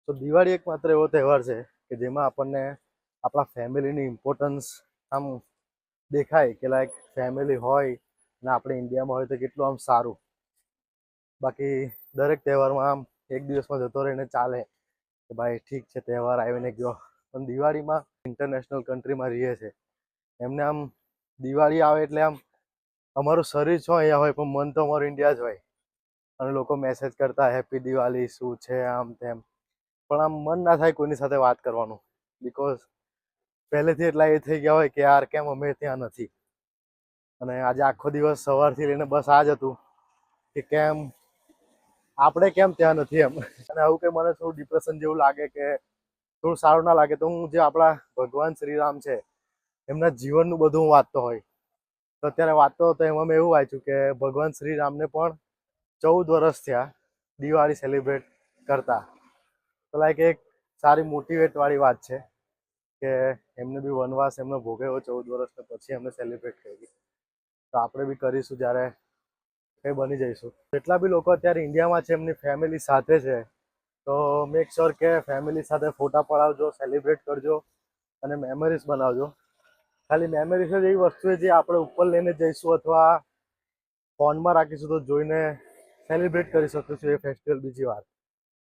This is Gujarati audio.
તો દિવાળી એક માત્ર એવો તહેવાર છે કે જેમાં આપણને આપણા ફેમિલીની ઇમ્પોર્ટન્સ આમ દેખાય કે લાઈક ફેમિલી હોય ને આપણે ઇન્ડિયામાં હોય તો કેટલું આમ સારું. બાકી દરેક તહેવારમાં આમ એક દિવસમાં જતો રહીને ચાલે કે ભાઈ ઠીક છે તહેવાર આવીને ગયો, પણ દિવાળીમાં ઇન્ટરનેશનલ કન્ટ્રીમાં રહીએ છે એમને આમ દિવાળી આવે એટલે આમ અમારું શરીર શું અહીંયા હોય પણ મન તો અમારું ઇન્ડિયા જ હોય. અને લોકો મેસેજ કરતા હેપી દિવાળી શું છે આમ તેમ, પણ આમ મન ના થાય કોઈની સાથે વાત કરવાનું, બિકોઝ પહેલેથી એટલા એ થઈ ગયા હોય કે યાર કેમ અમે ત્યાં નથી. અને આજે આખો દિવસ સવારથી લઈને બસ આ જ હતું કે કેમ આપણે કેમ ત્યાં નથી એમ. અને આવું કે મને થોડું ડિપ્રેશન જેવું લાગે કે થોડું સારું ના લાગે તો હું જે આપણા ભગવાન શ્રીરામ છે એમના જીવનનું બધું હું વાંચતો હોય. તો અત્યારે વાંચતો હતો એમાં મેં એવું વાંચ્યું કે ભગવાન શ્રીરામને પણ 14 વર્ષ થયા દિવાળી સેલિબ્રેટ કરતા. તો લાઈક એક સારી મોટિવેટ વાળી વાત છે કે એમને બી વનવાસ એમનો ભોગવ્યો 14 વર્ષને પછી એમને સેલિબ્રેટ કરી. તો આપણે બી કરીશું જ્યારે કંઈ બની જઈશું. જેટલા બી લોકો અત્યારે ઇન્ડિયામાં છે એમની ફેમિલી સાથે છે, તો મેક શ્યોર કે ફેમિલી સાથે ફોટા પડાવજો, સેલિબ્રેટ કરજો અને મેમરીઝ બનાવજો. ખાલી મેમરીઝ જ એવી વસ્તુ છે જે આપણે ઉપર લઈને જઈશું અથવા ફોનમાં રાખીશું તો જોઈને સેલિબ્રેટ કરી શકીશું એ ફેસ્ટિવલ બીજી વાર.